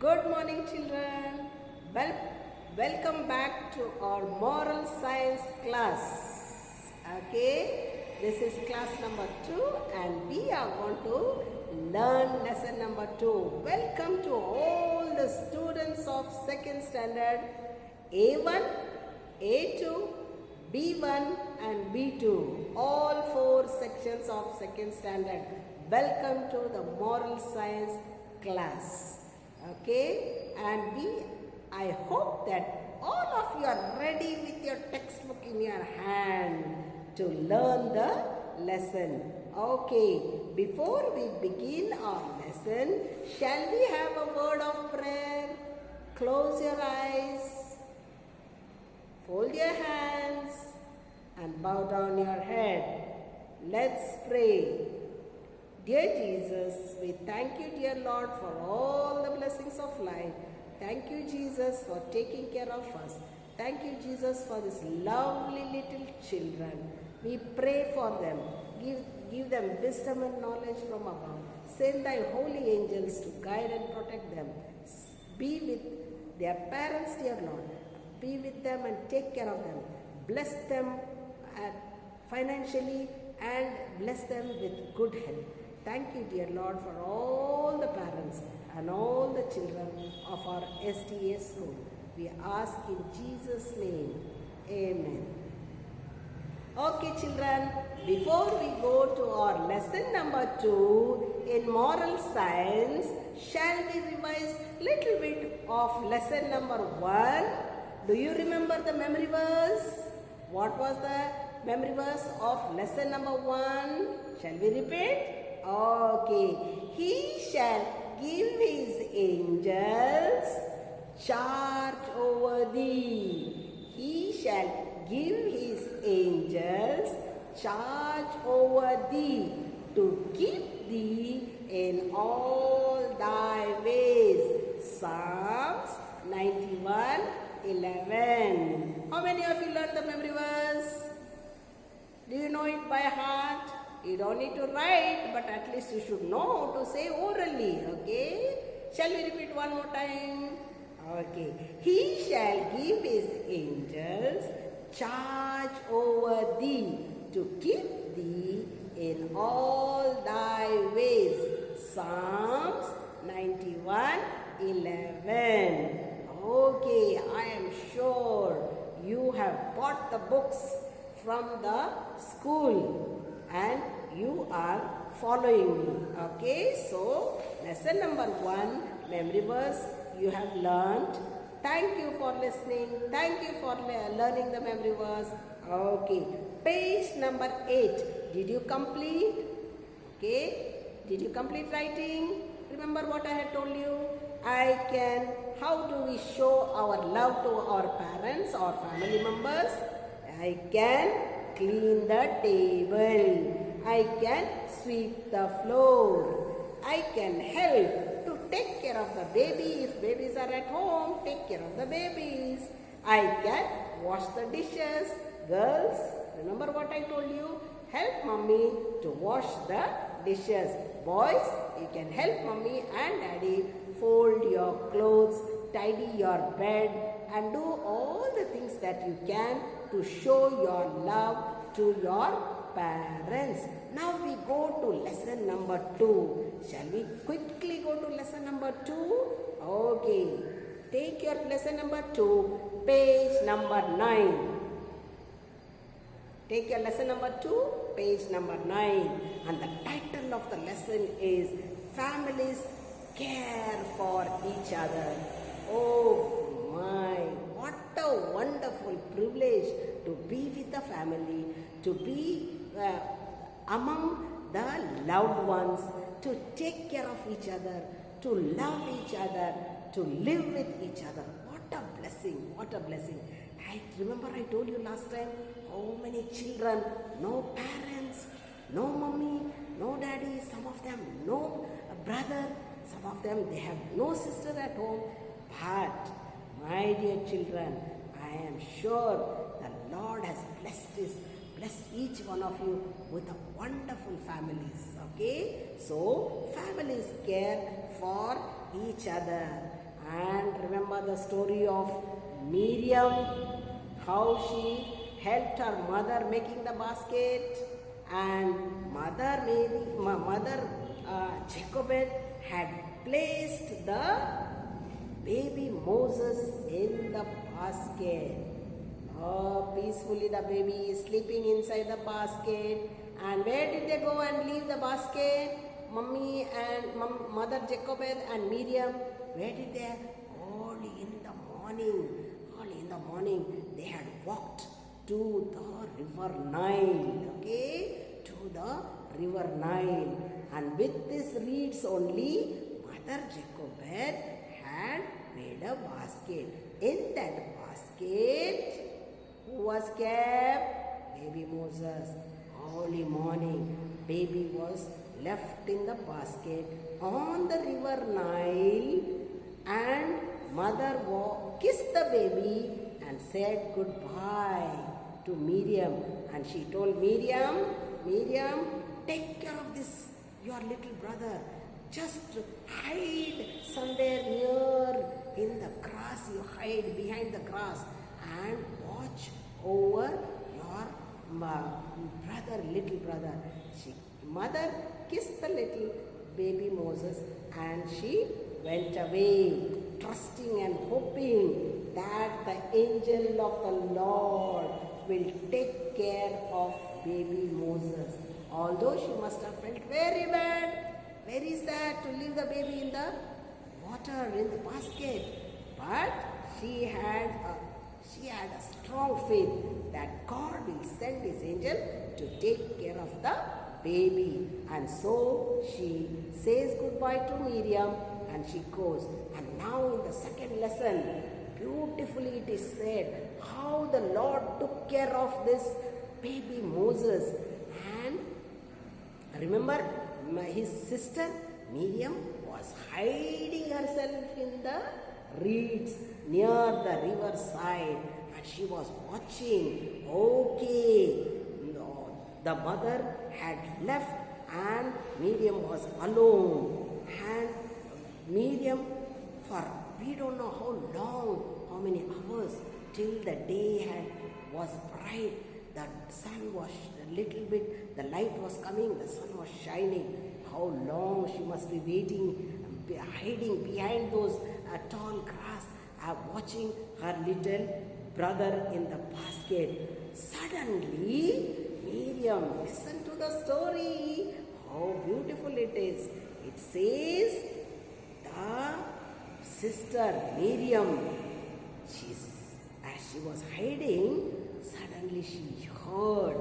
Good morning, children. Well, welcome back to our moral science class. Okay, this is class number 2 and we are going to learn lesson number 2. Welcome to all the students of second standard A1, A2, B1 and B2. All 4 sections of second standard. Welcome to the moral science class. Okay, and I hope that all of you are ready with your textbook in your hand to learn the lesson. Okay, before we begin our lesson, shall we have a word of prayer? Close your eyes, fold your hands and bow down your head. Let's pray. Dear Jesus, we thank you, dear Lord, for all the blessings of life. Thank you, Jesus, for taking care of us. Thank you, Jesus, for these lovely little children. We pray for them. Give them wisdom and knowledge from above. Send thy holy angels to guide and protect them. Be with their parents, dear Lord. Be with them and take care of them. Bless them financially and bless them with good health. Thank you, dear Lord, for all the parents and all the children of our SDA school. We ask in Jesus' name. Amen. Okay, children, before we go to our lesson number 2 in moral science, shall we revise little bit of lesson number 1? Do you remember the memory verse? What was the memory verse of lesson number 1? Shall we repeat? Okay. He shall give his angels charge over thee. He shall give his angels charge over thee to keep thee in all thy ways. Psalms 91:11. How many of you learned the memory verse? Do you know it by heart? You don't need to write, but at least you should know to say orally, okay? Shall we repeat one more time? Okay. He shall give his angels charge over thee to keep thee in all thy ways. Psalms 91:11. Okay, I am sure you have bought the books from the school and you are following me. Okay, so lesson number 1, memory verse you have learned. Thank you for listening. Thank you for learning the memory verse. Okay, page number 8. Did you complete? Okay, did you complete writing? Remember what I had told you? How do we show our love to our parents or family members? I can clean the table. I can sweep the floor. I can help to take care of the baby. If babies are at home, take care of the babies. I can wash the dishes. Girls, remember what I told you? Help mommy to wash the dishes. Boys, you can help mommy and daddy fold your clothes, tidy your bed and do all the things that you can to show your love to your parents. Now we go to lesson number 2. Shall we quickly go to lesson number 2? Okay. Take your lesson number 2, page number 9. Take your lesson number 2, page number 9. And the title of the lesson is Families Care for Each Other. Oh my, what a wonderful privilege to be with the family, to be among the loved ones, to take care of each other, to love each other, to live with each other. What a blessing, what a blessing. I remember I told you last time, how many children, no parents, no mommy, no daddy, some of them no brother, some of them they have no sister at home. But my dear children, I am sure the Lord has blessed each one of you with a wonderful families. Okay, so families care for each other And remember the story of Miriam, how she helped her mother making the basket, and mother Jochebed had placed the baby Moses in the basket. Oh, peacefully the baby is sleeping inside the basket. And where did they go and leave the basket? Mummy and Mother Jochebed and Miriam, where did they? Early in the morning, they had walked to the river Nile. Okay, to the river Nile. And with these reeds only, Mother Jochebed had made a basket. In that basket, who was kept? Baby Moses. Early morning, baby was left in the basket on the river Nile, and mother kissed the baby and said goodbye to Miriam. And she told Miriam, take care of this, your little brother. Just hide somewhere near in the grass. You hide behind the grass and watch over your little brother. Mother kissed the little baby Moses and she went away, trusting and hoping that the angel of the Lord will take care of baby Moses. Although she must have felt very bad, very sad to leave the baby in the water, in the basket, but she had a strong faith that God will send His angel to take care of the baby. And so she says goodbye to Miriam and she goes. And now in the second lesson, beautifully it is said how the Lord took care of this baby Moses. And remember, his sister Miriam was hiding herself in the reeds near the river side, and she was watching. Okay, the mother had left and Miriam was alone. And Miriam, for we don't know how long, how many hours, till the day was bright. The sun was a little bit, the light was coming, the sun was shining. How long she must be waiting, hiding behind those tall grass, watching her little brother in the basket. Suddenly, Miriam, listen to the story, how beautiful it is. It says, the sister Miriam, as she was hiding, suddenly she heard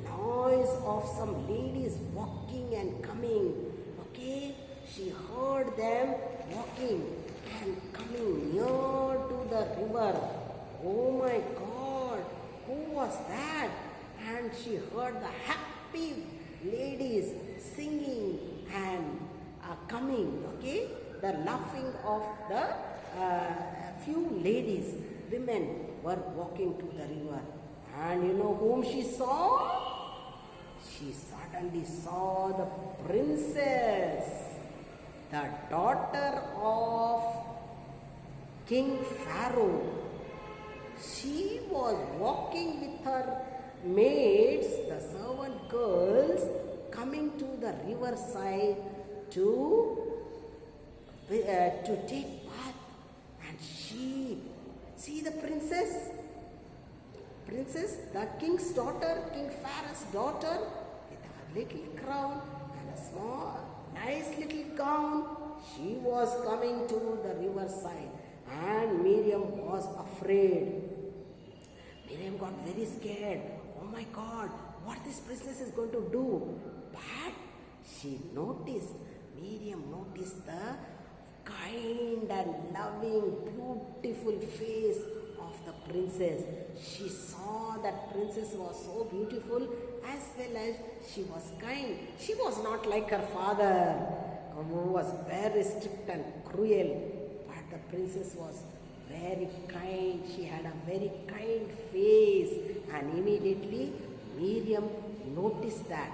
noise of some ladies walking and coming. Okay, she heard them walking and coming near to the river. Oh my God, who was that? And she heard the happy ladies singing and coming. Okay, the laughing of the few ladies, women were walking to the river. And you know whom she saw? She suddenly saw the princess, the daughter of King Pharaoh. She was walking with her maids, the servant girls, coming to the riverside to take bath. And she, see the princess, the king's daughter, King Pharaoh's daughter, with her little crown and a small, nice little gown, she was coming to the riverside. And Miriam was afraid. Miriam got very scared. Oh my God, what this princess is going to do? But Miriam noticed the kind and loving, beautiful face of the princess. She saw that princess was so beautiful, as well as she was kind. She was not like her father, who was very strict and cruel. But the princess was very kind. She had a very kind face. And immediately Miriam noticed that.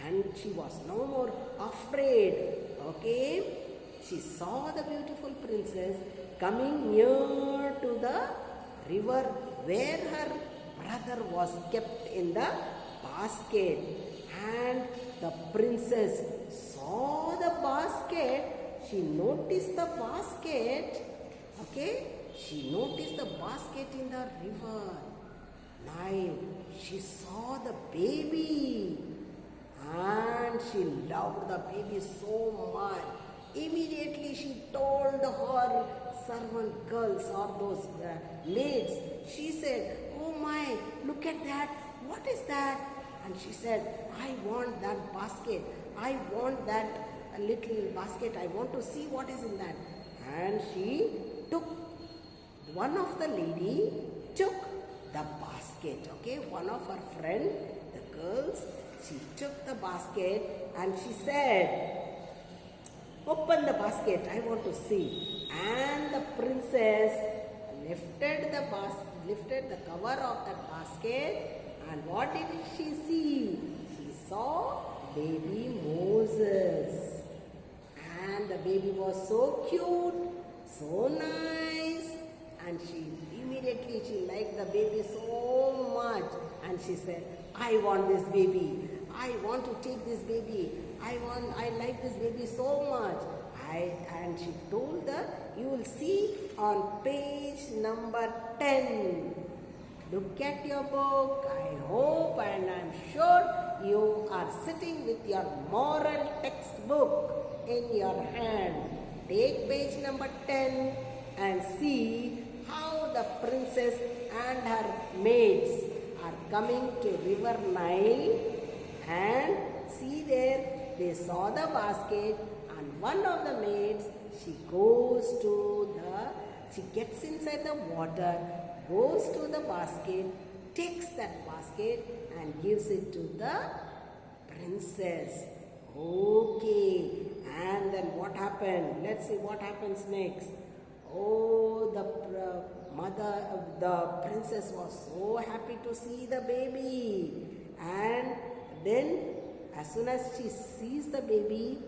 And she was no more afraid. Okay. she saw the beautiful princess coming near to the river where her brother was kept in the basket. And the princess saw the basket. She noticed the basket. Okay, she noticed the basket in the river. Nile. She saw the baby and she loved the baby so much. Immediately she told her servant girls or those maids. She said, "Oh my, look at that. What is that?" And she said, "I want that basket. I want that little basket. I want to see what is in that." And she took, one of the lady took the basket, okay, one of her friend, the girls, she took the basket and she said, "Open the basket, I want to see." And the princess lifted the cover of the basket, and what did she see? She saw baby Moses. And the baby was so cute, so nice, and she liked the baby so much, and she said, "I want this baby. I want to take this baby. I like this baby so much." And she told her, you will see on page number 10. Look at your book. I hope and I'm sure you are sitting with your moral textbook in your hand. Take page number 10 and see how the princess and her maids are coming to River Nile, and see there they saw the basket, and one of the maids, she gets inside the water, goes to the basket, takes that basket and gives it to the princess. Okay, and then what happened? Let's see what happens next. Oh, the princess was so happy to see the baby. And then as soon as she sees the baby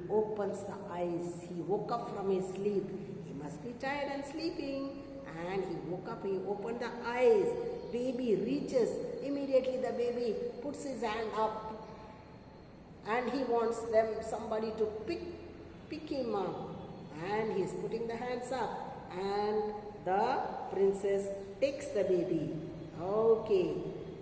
opens the eyes. He woke up from his sleep. He must be tired and sleeping. And he woke up, he opened the eyes. Baby reaches. Immediately the baby puts his hand up. And he wants somebody to pick him up. And he's putting the hands up. And the princess takes the baby. Okay.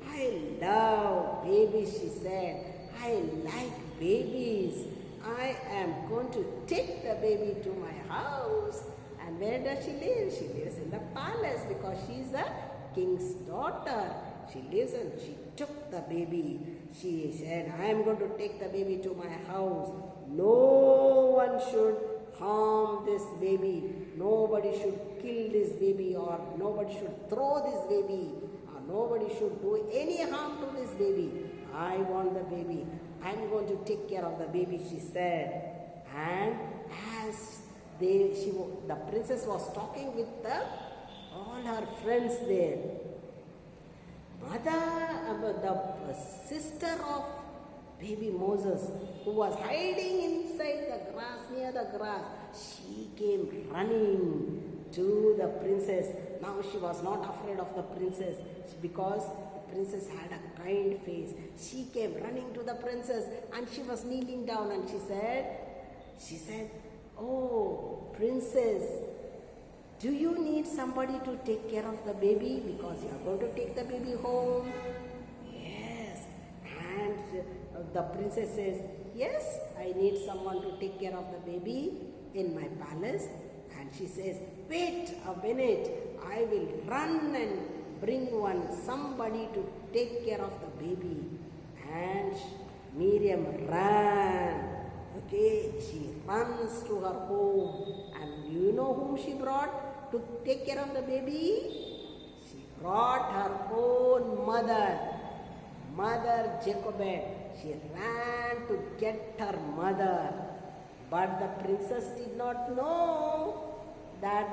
"I love babies," she said. "I like babies. I am going to take the baby to my house." And where does she live? She lives in the palace because she is a king's daughter. She lives, and she took the baby. She said, "I am going to take the baby to my house. No one should harm this baby. Nobody should kill this baby, or nobody should throw this baby, or nobody should do any harm to this baby. I want the baby. I'm going to take care of the baby," she said. And as the princess was talking with all her friends there, the sister of baby Moses, who was hiding inside the grass, near the grass, she came running to the princess. Now she was not afraid of the princess because the princess had a kind face. She came running to the princess, and she was kneeling down, and she said, "Oh, princess, do you need somebody to take care of the baby because you are going to take the baby home?" "Yes." And the princess says, "Yes, I need someone to take care of the baby in my palace." And she says, "Wait a minute, I will run and bring somebody to take care of the baby." And Miriam ran. Okay, she runs to her home, and you know whom she brought to take care of the baby? She brought her own mother Jochebed. She ran to get her mother, but the princess did not know that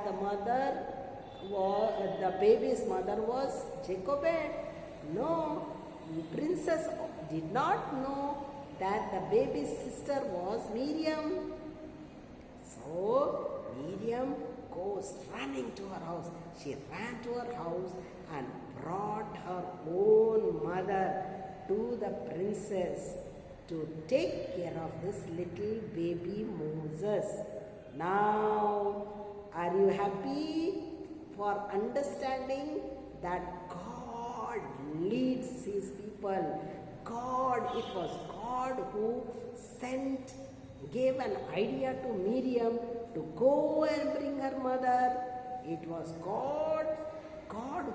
the baby's mother was Jochebed. No, the princess did not know that the baby's sister was Miriam. So Miriam goes running to her house. She ran to her house and brought her own mother to the princess to take care of this little baby Moses. Now, are you happy for understanding that God leads his people? It was God who gave an idea to Miriam to go and bring her mother. It was God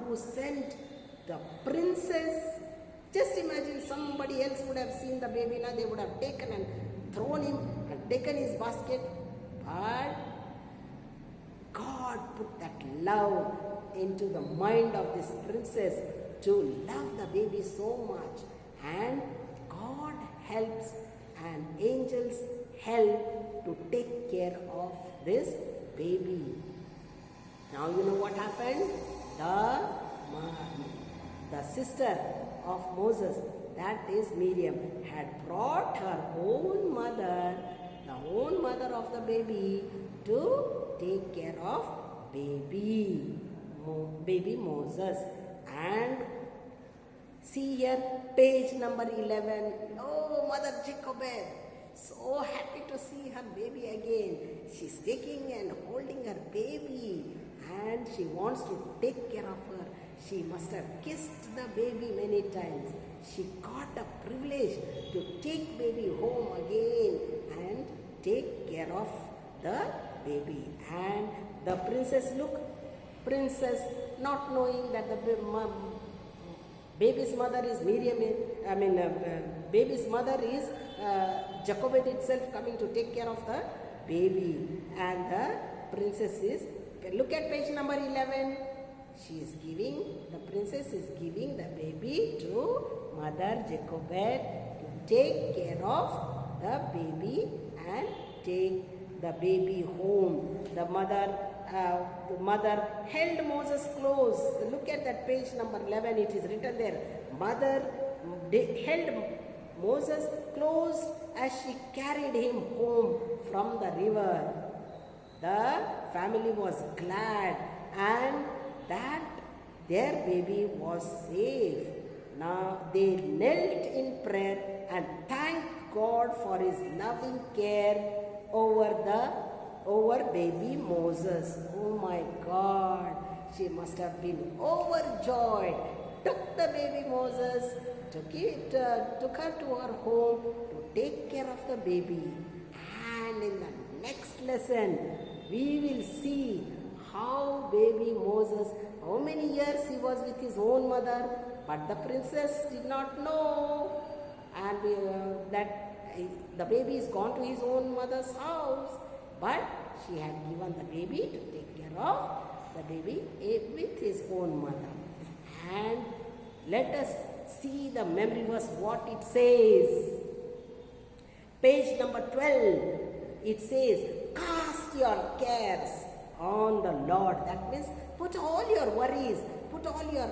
who sent the princess. Just imagine somebody else would have seen the baby, now they would have taken and thrown him and taken his basket. But God put that love into the mind of this princess to love the baby so much. And God helps and angels help to take care of this baby. Now you know what happened? The sister of Moses, that is Miriam, had brought her own mother, the own mother of the baby, to take care of baby Moses. And see here, page number 11. Oh, Mother Jochebed, so happy to see her baby again. She's taking and holding her baby and she wants to take care of her. She must have kissed the baby many times. She got the privilege to take baby home again and take care of the baby. And the princess, not knowing that the baby's mother is baby's mother is Jochebed itself coming to take care of the baby. And the princess is, look at page number 11. The princess is giving the baby to Mother Jochebed to take care of the baby and take the baby home. The mother held Moses close. Look at that page number 11. It is written there. Mother held Moses close as she carried him home from the river. The family was glad and that their baby was safe. Now they knelt in prayer and thanked God for his loving care over baby Moses. Oh my God, she must have been overjoyed. Took the baby Moses, took her to her home to take care of the baby. And in the next lesson, we will see how baby Moses, how many years he was with his own mother, but the princess did not know, and that the baby is gone to his own mother's house, but she had given the baby to take care of the baby with his own mother. And let us see the memory verse, what it says. Page number 12, it says, cast your cares on the Lord. That means put all your worries, put all your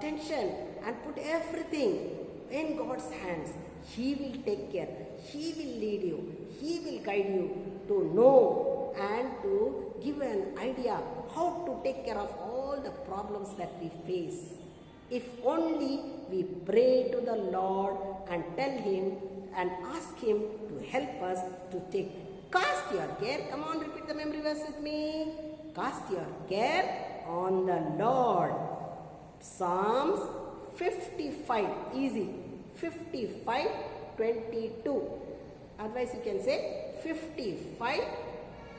tension and put everything in God's hands. He will take care. He will lead you. He will guide you to know and to give an idea how to take care of all the problems that we face. If only we pray to the Lord and tell him and ask him to help us to cast your care. Come on, repeat the memory verse with me. Cast your care on the Lord. Psalms 55. Easy. 55, 22. Otherwise you can say 55,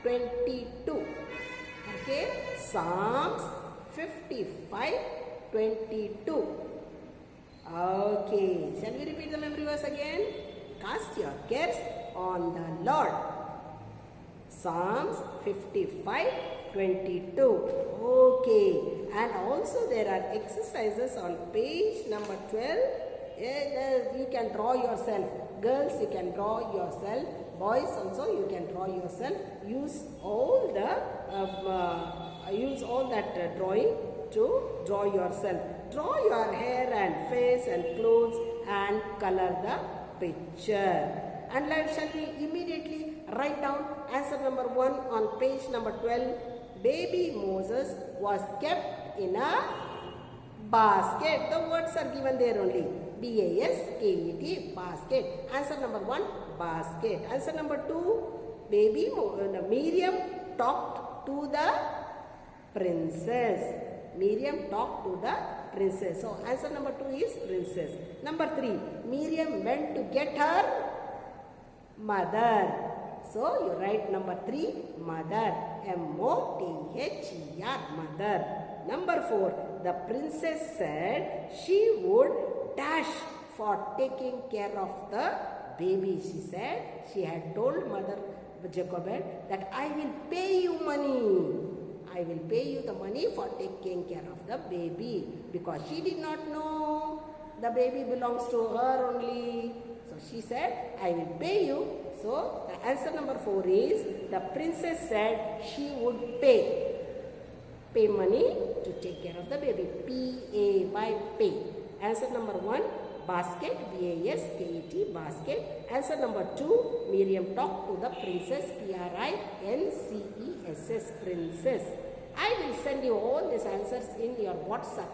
22. Okay. Psalms 55, 22. Okay. Shall we repeat the memory verse again? Cast your cares on the Lord. Psalms 55, 22. Okay. And also there are exercises on page number 12. You can draw yourself. Girls, you can draw yourself. Boys also, you can draw yourself. Use all that drawing to draw yourself. Draw your hair and face and clothes and color the picture. And shall we immediately Write down answer number 1 on page number 12. Baby Moses was kept in a basket. The words are given there only. B-A-S-K-E-T, basket. Answer number 1, basket. Answer number 2, Miriam talked to the princess. Miriam talked to the princess. So answer number 2 is princess. Number 3, Miriam went to get her mother. So you write number 3, mother. M-O-T-H-E-R, mother. Number 4, the princess said she would dash for taking care of the baby. She said she had told mother Jochebed that I will pay you money. I will pay you the money for taking care of the baby, because she did not know the baby belongs to her only. So she said, I will pay you. So the answer number 4 is, the princess said she would pay money to take care of the baby. P-A-Y, pay. Answer number 1, basket, B-A-S-K-E-T, basket. Answer number 2, Miriam talked to the princess, P-R-I-N-C-E-S-S, princess. I will send you all these answers in your WhatsApp,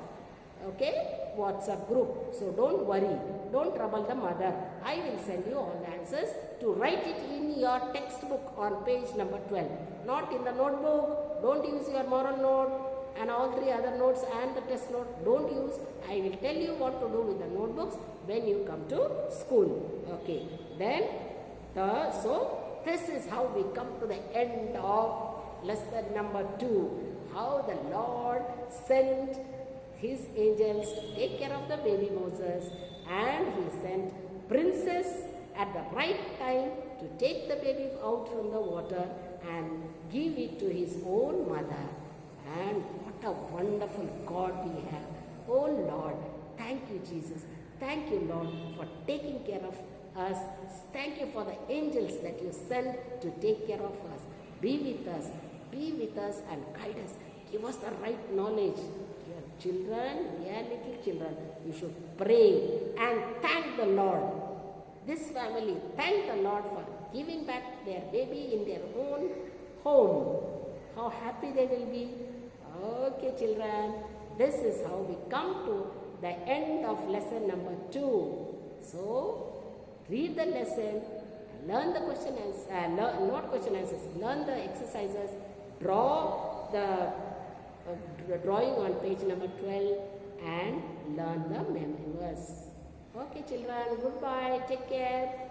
okay, WhatsApp group. So don't worry, don't trouble the mother. I will send you all the answers to write it in your textbook on page number 12. Not in the notebook. Don't use your moral note and all 3 other notes and the test note. Don't use. I will tell you what to do with the notebooks when you come to school. Okay. Then, so this is how we come to the end of lesson number 2. How the Lord sent his angels to take care of the baby Moses, and he sent princess at the right time to take the baby out from the water and give it to his own mother. And what a wonderful God we have. Oh Lord, thank you Jesus. Thank you Lord for taking care of us. Thank you for the angels that you send to take care of us. Be with us and guide us. Give us the right knowledge. Your children, dear little children, you should pray and thank the Lord. This family, thank the Lord for giving back their baby in their own home. How happy they will be. Okay children, this is how we come to the end of lesson number 2. So, read the lesson, learn the question answers, not question answers, learn the exercises, draw the drawing on page number 12 and learn the memory verse. Okay children, goodbye, take care.